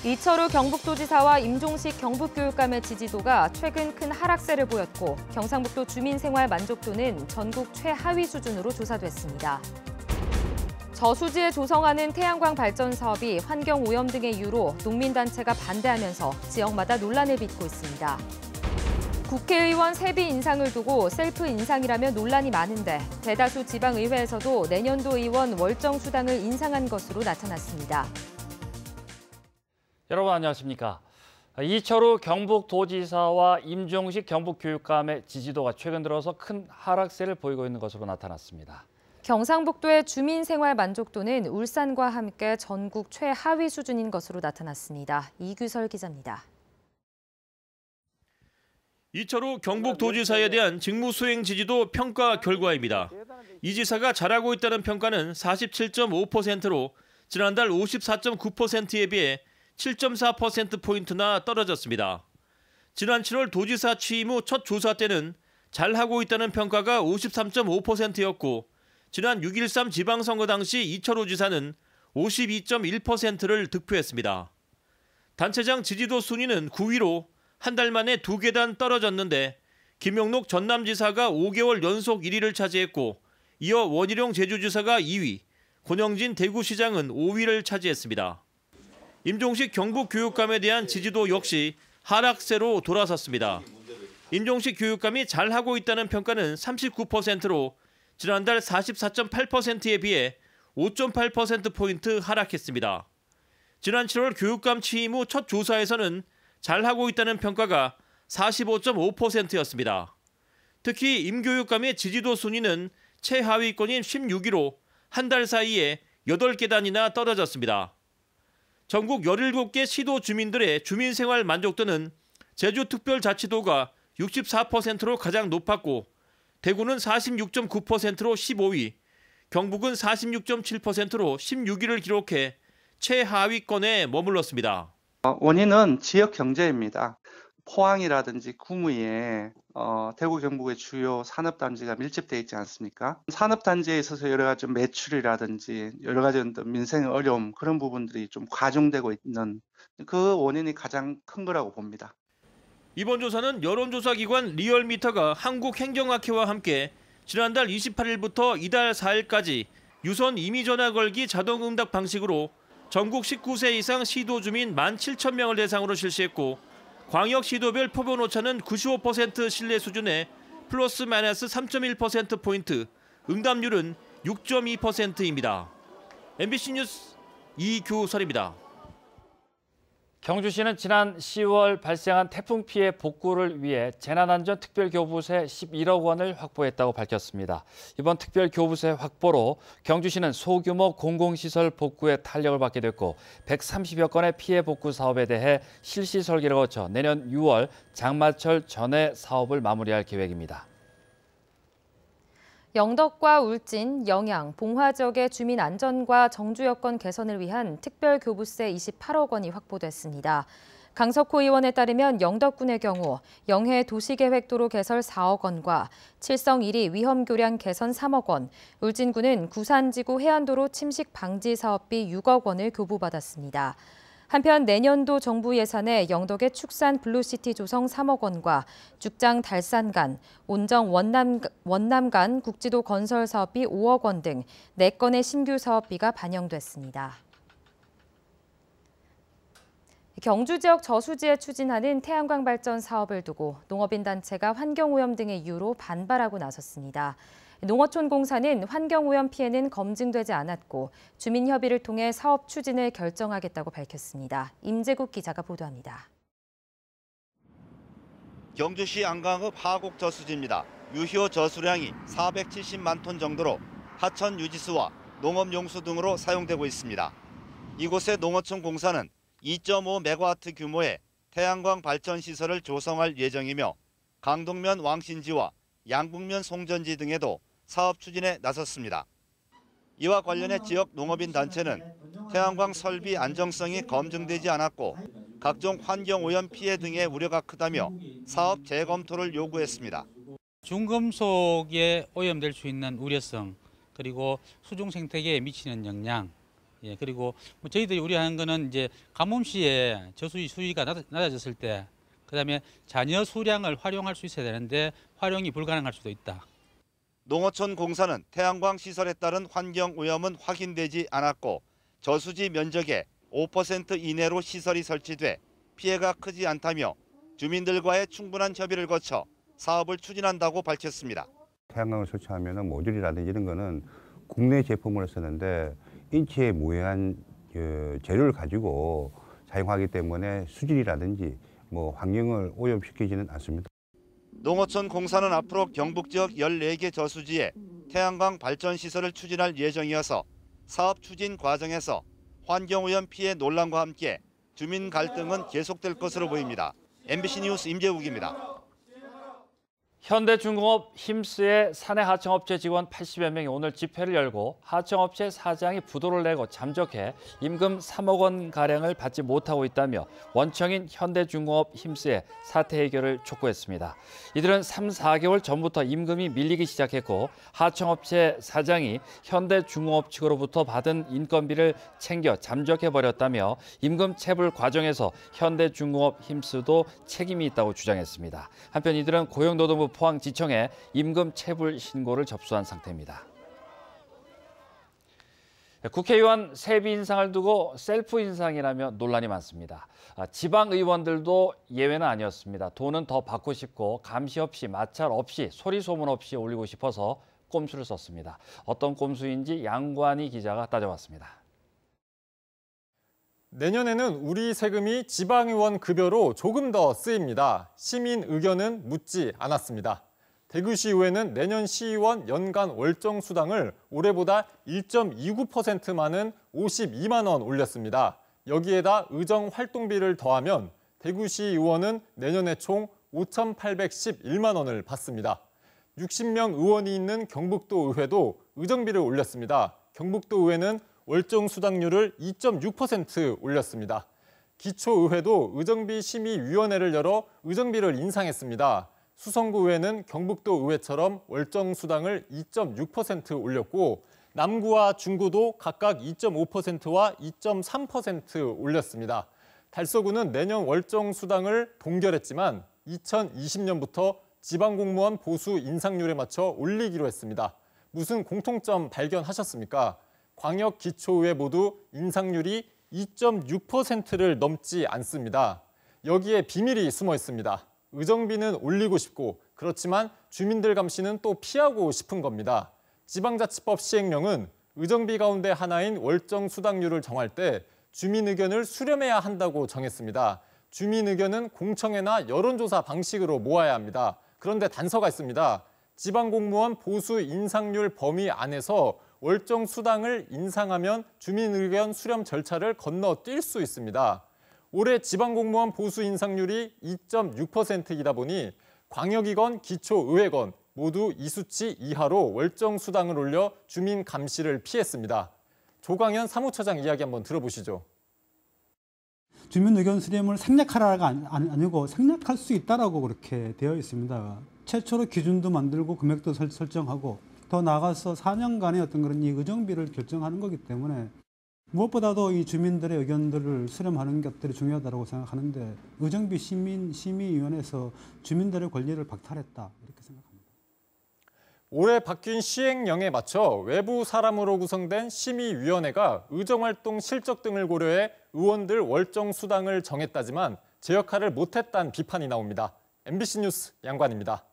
이철우 경북도지사와 임종식 경북교육감의 지지도가 최근 큰 하락세를 보였고 경상북도 주민생활 만족도는 전국 최하위 수준으로 조사됐습니다. 저수지에 조성하는 태양광 발전 사업이 환경오염 등의 이유로 농민단체가 반대하면서 지역마다 논란을 빚고 있습니다. 국회의원 세비 인상을 두고 셀프 인상이라며 논란이 많은데 대다수 지방의회에서도 내년도 의원 월정 수당을 인상한 것으로 나타났습니다. 여러분 안녕하십니까? 이철우 경북도지사와 임종식 경북교육감의 지지도가 최근 들어서 큰 하락세를 보이고 있는 것으로 나타났습니다. 경상북도의 주민생활 만족도는 울산과 함께 전국 최하위 수준인 것으로 나타났습니다. 이규설 기자입니다. 이철우 경북도지사에 대한 직무수행 지지도 평가 결과입니다. 이 지사가 잘하고 있다는 평가는 47.5%로 지난달 54.9%에 비해 7.4%포인트나 떨어졌습니다. 지난 7월 도지사 취임 후 첫 조사 때는 잘하고 있다는 평가가 53.5%였고 지난 6.13 지방선거 당시 이철우 지사는 52.1%를 득표했습니다. 단체장 지지도 순위는 9위로 한 달 만에 2계단 떨어졌는데 김영록 전남지사가 5개월 연속 1위를 차지했고 이어 원희룡 제주지사가 2위, 권영진 대구시장은 5위를 차지했습니다. 임종식 경북교육감에 대한 지지도 역시 하락세로 돌아섰습니다. 임종식 교육감이 잘하고 있다는 평가는 39%로 지난달 44.8%에 비해 5.8%포인트 하락했습니다. 지난 7월 교육감 취임 후 첫 조사에서는 잘하고 있다는 평가가 45.5%였습니다. 특히 임 교육감의 지지도 순위는 최하위권인 16위로 한 달 사이에 8계단이나 떨어졌습니다. 전국 17개 시도 주민들의 주민생활 만족도는 제주특별자치도가 64%로 가장 높았고 대구는 46.9%로 15위, 경북은 46.7%로 16위를 기록해 최하위권에 머물렀습니다. 원인은 지역 경제입니다. 포항이라든지 구미에 대구 경북의 주요 산업단지가 밀집되어 있지 않습니까? 산업단지에 있어서 여러 가지 매출이라든지 여러 가지 민생의 어려움 그런 부분들이 좀 과중되고 있는 그 원인이 가장 큰 거라고 봅니다. 이번 조사는 여론조사기관 리얼미터가 한국행정학회와 함께 지난달 28일부터 이달 4일까지 유선 이미전화 걸기 자동응답 방식으로 전국 19세 이상 시도 주민 17,000명을 대상으로 실시했고 광역 시도별 표본 오차는 95% 신뢰 수준에 플러스 마이너스 3.1%포인트, 응답률은 6.2%입니다. MBC 뉴스 이규설입니다. 경주시는 지난 10월 발생한 태풍 피해 복구를 위해 재난안전특별교부세 11억 원을 확보했다고 밝혔습니다. 이번 특별교부세 확보로 경주시는 소규모 공공시설 복구에 탄력을 받게 됐고 130여 건의 피해 복구 사업에 대해 실시 설계를 거쳐 내년 6월 장마철 전에 사업을 마무리할 계획입니다. 영덕과 울진, 영양, 봉화 지역의 주민 안전과 정주 여건 개선을 위한 특별교부세 28억 원이 확보됐습니다. 강석호 의원에 따르면 영덕군의 경우 영해 도시계획도로 개설 4억 원과 칠성 1위 위험교량 개선 3억 원, 울진군은 구산지구 해안도로 침식 방지 사업비 6억 원을 교부받았습니다. 한편 내년도 정부 예산에 영덕의 축산 블루시티 조성 3억 원과 죽장 달산간, 온정 원남간 국지도 건설 사업비 5억 원 등 4건의 신규 사업비가 반영됐습니다. 경주 지역 저수지에 추진하는 태양광 발전 사업을 두고 농업인 단체가 환경오염 등의 이유로 반발하고 나섰습니다. 농어촌공사는 환경오염 피해는 검증되지 않았고 주민협의를 통해 사업 추진을 결정하겠다고 밝혔습니다. 임재국 기자가 보도합니다. 경주시 안강읍 하곡 저수지입니다. 유효 저수량이 470만 톤 정도로 하천 유지수와 농업용수 등으로 사용되고 있습니다. 이곳의 농어촌공사는 2.5메가와트 규모의 태양광 발전 시설을 조성할 예정이며 강동면 왕신지와 양북면 송전지 등에도 사업 추진에 나섰습니다. 이와 관련해 지역 농업인 단체는 태양광 설비 안정성이 검증되지 않았고 각종 환경오염 피해 등의 우려가 크다며 사업 재검토를 요구했습니다. 중금속에 오염될 수 있는 우려성, 그리고 수중 생태계에 미치는 영향, 예, 그리고 뭐 저희들이 우려하는 거는 이제 가뭄 시에 저수지 수위가 낮아졌을 때, 그다음에 잔여 수량을 활용할 수 있어야 되는데 활용이 불가능할 수도 있다. 농어촌 공사는 태양광 시설에 따른 환경 오염은 확인되지 않았고 저수지 면적의 5% 이내로 시설이 설치돼 피해가 크지 않다며 주민들과의 충분한 협의를 거쳐 사업을 추진한다고 밝혔습니다. 태양광을 설치하면 모듈이라든지 이런 거는 국내 제품을 쓰는데 인체에 무해한 재료를 가지고 사용하기 때문에 수질이라든지 환경을 오염시키지는 않습니다. 농어촌 공사는 앞으로 경북 지역 14개 저수지에 태양광 발전 시설을 추진할 예정이어서 사업 추진 과정에서 환경오염 피해 논란과 함께 주민 갈등은 계속될 것으로 보입니다. MBC 뉴스 임재욱입니다. 현대중공업 힘스의 사내 하청업체 직원 80여 명이 오늘 집회를 열고 하청업체 사장이 부도를 내고 잠적해 임금 3억 원가량을 받지 못하고 있다며 원청인 현대중공업 힘스의 사태 해결을 촉구했습니다. 이들은 3, 4개월 전부터 임금이 밀리기 시작했고 하청업체 사장이 현대중공업 측으로부터 받은 인건비를 챙겨 잠적해버렸다며 임금 체불 과정에서 현대중공업 힘스도 책임이 있다고 주장했습니다. 한편 이들은 고용노동부 포항지청에 임금 체불 신고를 접수한 상태입니다. 국회의원 세비 인상을 두고 셀프 인상이라며 논란이 많습니다. 지방 의원들도 예외는 아니었습니다. 돈은 더 받고 싶고 감시 없이 마찰 없이 소리 소문 없이 올리고 싶어서 꼼수를 썼습니다. 어떤 꼼수인지 양관희 기자가 따져봤습니다. 내년에는 우리 세금이 지방의원 급여로 조금 더 쓰입니다. 시민 의견은 묻지 않았습니다. 대구시의회는 내년 시의원 연간 월정 수당을 올해보다 1.29% 많은 52만 원 올렸습니다. 여기에다 의정 활동비를 더하면 대구시의원은 내년에 총 5,811만 원을 받습니다. 60명 의원이 있는 경북도 의회도 의정비를 올렸습니다. 경북도 의회는 월정 수당률을 2.6% 올렸습니다. 기초의회도 의정비 심의위원회를 열어 의정비를 인상했습니다. 수성구의회는 경북도 의회처럼 월정 수당을 2.6% 올렸고 남구와 중구도 각각 2.5%와 2.3% 올렸습니다. 달서구는 내년 월정 수당을 동결했지만 2020년부터 지방공무원 보수 인상률에 맞춰 올리기로 했습니다. 무슨 공통점 발견하셨습니까? 광역 기초의회 모두 인상률이 2.6%를 넘지 않습니다. 여기에 비밀이 숨어 있습니다. 의정비는 올리고 싶고 그렇지만 주민들 감시는 또 피하고 싶은 겁니다. 지방자치법 시행령은 의정비 가운데 하나인 월정 수당률을 정할 때 주민 의견을 수렴해야 한다고 정했습니다. 주민 의견은 공청회나 여론조사 방식으로 모아야 합니다. 그런데 단서가 있습니다. 지방공무원 보수 인상률 범위 안에서 월정 수당을 인상하면 주민 의견 수렴 절차를 건너뛸 수 있습니다. 올해 지방공무원 보수 인상률이 2.6%이다 보니 광역이건 기초의회건 모두 이 수치 이하로 월정 수당을 올려 주민 감시를 피했습니다. 조광현 사무처장 이야기 한번 들어보시죠. 주민 의견 수렴을 생략하라가 아니고 생략할 수 있다라고 그렇게 되어 있습니다. 최초로 기준도 만들고 금액도 설정하고 더 나아가서 4년간의 어떤 그런 이 의정비를 결정하는 거기 때문에 무엇보다도 이 주민들의 의견들을 수렴하는 것들이 중요하다고 생각하는데 의정비 심의위원회에서 주민들의 권리를 박탈했다 이렇게 생각합니다. 올해 바뀐 시행령에 맞춰 외부 사람으로 구성된 심의위원회가 의정활동 실적 등을 고려해 의원들 월정 수당을 정했다지만 제 역할을 못했다는 비판이 나옵니다. MBC 뉴스 양관입니다.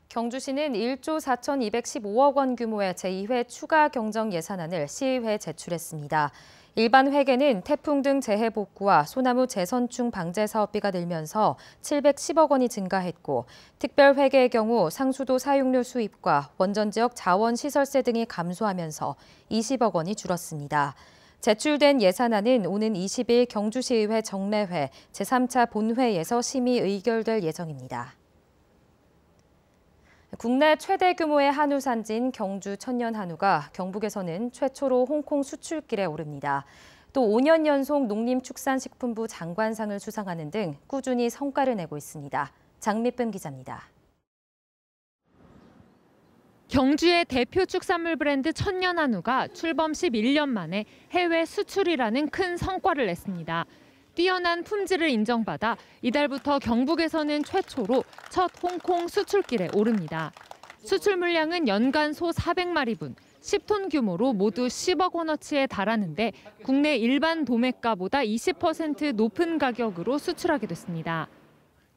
경주시는 1조 4,215억 원 규모의 제2회 추가 경정 예산안을 시의회에 제출했습니다. 일반 회계는 태풍 등 재해 복구와 소나무 재선충 방제 사업비가 늘면서 710억 원이 증가했고 특별 회계의 경우 상수도 사용료 수입과 원전 지역 자원 시설세 등이 감소하면서 20억 원이 줄었습니다. 제출된 예산안은 오는 20일 경주시의회 정례회 제3차 본회의에서 심의 의결될 예정입니다. 국내 최대 규모의 한우 산지인 경주 천년 한우가 경북에서는 최초로 홍콩 수출길에 오릅니다. 또 5년 연속 농림축산식품부 장관상을 수상하는 등 꾸준히 성과를 내고 있습니다. 장미쁨 기자입니다. 경주의 대표 축산물 브랜드 천년한우가 출범 11년 만에 해외 수출이라는 큰 성과를 냈습니다. 뛰어난 품질을 인정받아 이달부터 경북에서는 최초로 첫 홍콩 수출길에 오릅니다. 수출 물량은 연간 소 400마리분, 10톤 규모로 모두 10억 원어치에 달하는데 국내 일반 도매가보다 20% 높은 가격으로 수출하게 됐습니다.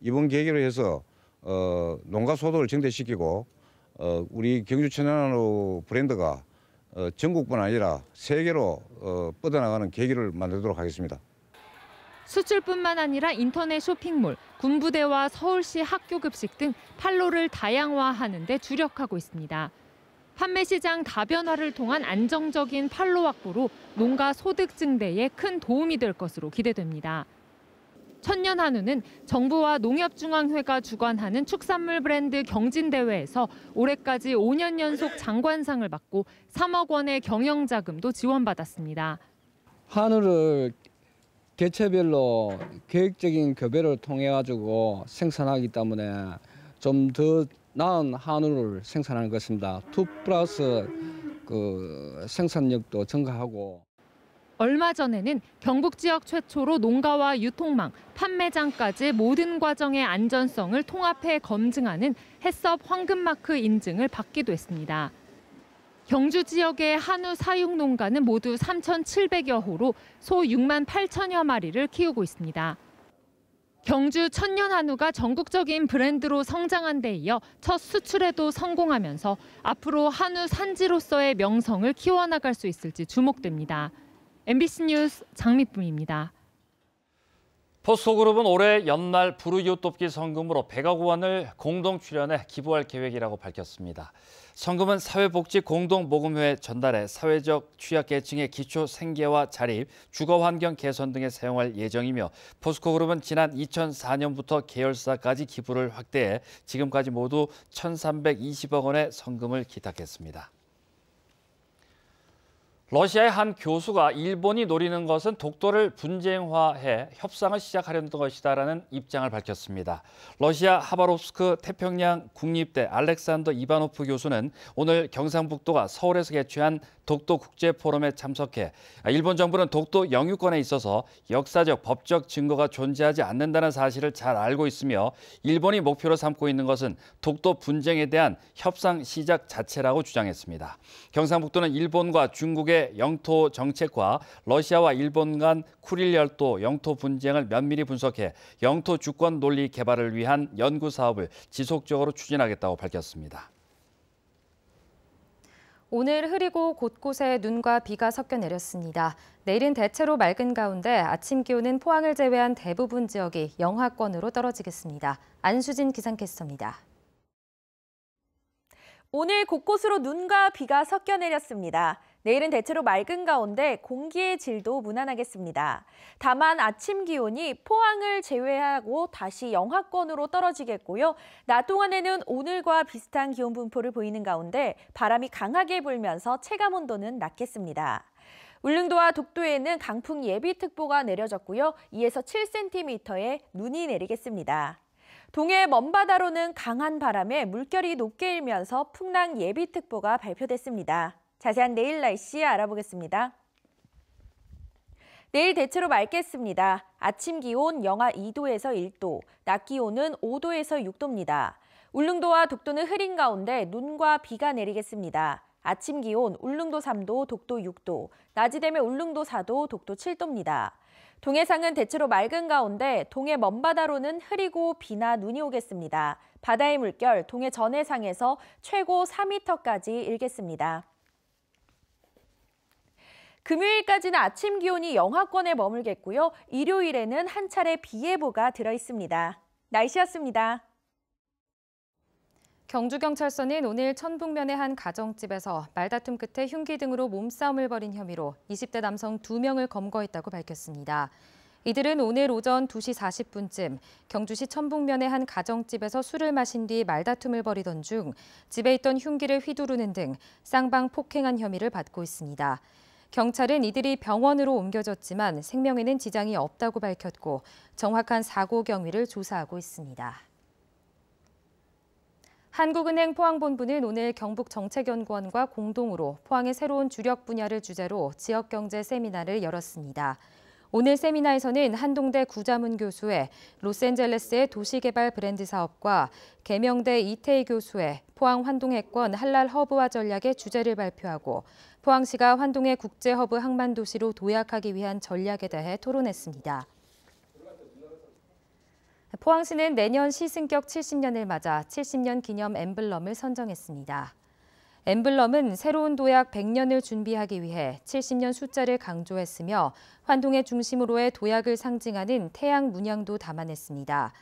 이번 계기로 해서 농가 소득을 증대시키고 우리 경주 천연한우 브랜드가 전국뿐 아니라 세계로 뻗어나가는 계기를 만들도록 하겠습니다. 수출뿐만 아니라 인터넷 쇼핑몰, 군부대와 서울시 학교 급식 등 판로를 다양화하는 데 주력하고 있습니다. 판매 시장 다변화를 통한 안정적인 판로 확보로 농가 소득 증대에 큰 도움이 될 것으로 기대됩니다. 천년한우는 정부와 농협중앙회가 주관하는 축산물 브랜드 경진대회에서 올해까지 5년 연속 장관상을 받고 3억 원의 경영자금도 지원받았습니다. 한우를 개체별로 계획적인 교배를 통해 가지고 생산하기 때문에 좀 더 나은 한우를 생산하는 것입니다. 2+ 생산력도 증가하고. 얼마 전에는 경북 지역 최초로 농가와 유통망, 판매장까지 모든 과정의 안전성을 통합해 검증하는 해썹 황금마크 인증을 받기도 했습니다. 경주 지역의 한우 사육 농가는 모두 3,700여 호로 소 6만 8천여 마리를 키우고 있습니다. 경주 천년한우가 전국적인 브랜드로 성장한 데 이어 첫 수출에도 성공하면서 앞으로 한우 산지로서의 명성을 키워나갈 수 있을지 주목됩니다. MBC 뉴스 장미쁨입니다. 포스코그룹은 올해 연말 불우이웃 돕기 성금으로 100억 원을 공동 출연해 기부할 계획이라고 밝혔습니다. 성금은 사회복지 공동모금회에 전달해 사회적 취약계층의 기초 생계와 자립, 주거환경 개선 등에 사용할 예정이며 포스코그룹은 지난 2004년부터 계열사까지 기부를 확대해 지금까지 모두 1,320억 원의 성금을 기탁했습니다. 러시아의 한 교수가 일본이 노리는 것은 독도를 분쟁화해 협상을 시작하려는 것이다라는 입장을 밝혔습니다. 러시아 하바롭스크 태평양 국립대 알렉산더 이바노프 교수는 오늘 경상북도가 서울에서 개최한 독도 국제포럼에 참석해 일본 정부는 독도 영유권에 있어서 역사적, 법적 증거가 존재하지 않는다는 사실을 잘 알고 있으며 일본이 목표로 삼고 있는 것은 독도 분쟁에 대한 협상 시작 자체라고 주장했습니다. 경상북도는 일본과 중국의 영토 정책과 러시아와 일본 간 쿠릴 열도 영토 분쟁을 면밀히 분석해 영토 주권 논리 개발을 위한 연구 사업을 지속적으로 추진하겠다고 밝혔습니다. 오늘 흐리고 곳곳에 눈과 비가 섞여 내렸습니다. 내일은 대체로 맑은 가운데 아침 기온은 포항을 제외한 대부분 지역이 영하권으로 떨어지겠습니다. 안수진 기상캐스터입니다. 오늘 곳곳으로 눈과 비가 섞여 내렸습니다. 내일은 대체로 맑은 가운데 공기의 질도 무난하겠습니다. 다만 아침 기온이 포항을 제외하고 다시 영하권으로 떨어지겠고요. 낮 동안에는 오늘과 비슷한 기온 분포를 보이는 가운데 바람이 강하게 불면서 체감 온도는 낮겠습니다. 울릉도와 독도에는 강풍 예비특보가 내려졌고요. 2에서 7cm의 눈이 내리겠습니다. 동해 먼바다로는 강한 바람에 물결이 높게 일면서 풍랑 예비특보가 발표됐습니다. 자세한 내일 날씨 알아보겠습니다. 내일 대체로 맑겠습니다. 아침 기온 영하 2도에서 1도, 낮 기온은 5도에서 6도입니다. 울릉도와 독도는 흐린 가운데 눈과 비가 내리겠습니다. 아침 기온 울릉도 3도, 독도 6도, 낮이 되면 울릉도 4도, 독도 7도입니다. 동해상은 대체로 맑은 가운데 동해 먼바다로는 흐리고 비나 눈이 오겠습니다. 바다의 물결 동해 전해상에서 최고 4m까지 일겠습니다. 금요일까지는 아침 기온이 영하권에 머물겠고요. 일요일에는 한 차례 비 예보가 들어있습니다. 날씨였습니다. 경주경찰서는 오늘 천북면의 한 가정집에서 말다툼 끝에 흉기 등으로 몸싸움을 벌인 혐의로 20대 남성 2명을 검거했다고 밝혔습니다. 이들은 오늘 오전 2시 40분쯤 경주시 천북면의 한 가정집에서 술을 마신 뒤 말다툼을 벌이던 중 집에 있던 흉기를 휘두르는 등 쌍방 폭행한 혐의를 받고 있습니다. 경찰은 이들이 병원으로 옮겨졌지만 생명에는 지장이 없다고 밝혔고 정확한 사고 경위를 조사하고 있습니다. 한국은행 포항본부는 오늘 경북정책연구원과 공동으로 포항의 새로운 주력 분야를 주제로 지역경제 세미나를 열었습니다. 오늘 세미나에서는 한동대 구자문 교수의 로스앤젤레스의 도시개발 브랜드 사업과 계명대 이태희 교수의 포항 환동해권 한랄 허브화 전략의 주제를 발표하고 포항시가 환동의 국제허브 항만도시로 도약하기 위한 전략에 대해 토론했습니다. 포항시는 내년 시승격 70년을 맞아 70년 기념 엠블럼을 선정했습니다. 엠블럼은 새로운 도약 100년을 준비하기 위해 70년 숫자를 강조했으며 환동의 중심으로의 도약을 상징하는 태양 문양도 담아냈습니다.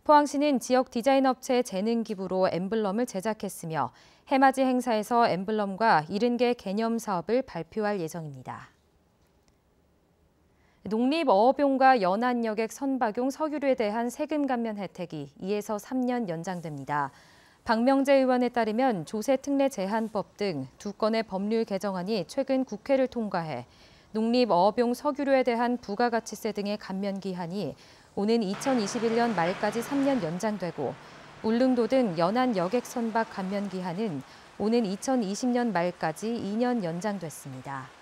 포항시는 지역 디자인 업체의 재능 기부로 엠블럼을 제작했으며 해맞이 행사에서 엠블럼과 70개 개념 사업을 발표할 예정입니다. 농립어업용과 연안여객 선박용 석유류에 대한 세금 감면 혜택이 2에서 3년 연장됩니다. 박명재 의원에 따르면 조세특례 제한법 등 2건의 법률 개정안이 최근 국회를 통과해 농립어업용 석유류에 대한 부가가치세 등의 감면 기한이 오는 2021년 말까지 3년 연장되고 울릉도 등 연안여객 선박 감면 기한은 오는 2020년 말까지 2년 연장됐습니다.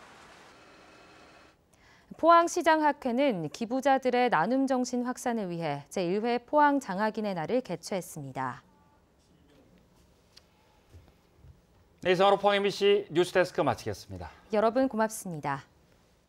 포항시장학회는 기부자들의 나눔 정신 확산을 위해 제1회 포항 장학인의 날을 개최했습니다. 네, 이상으로 포항 MBC 뉴스데스크 마치겠습니다. 여러분 고맙습니다.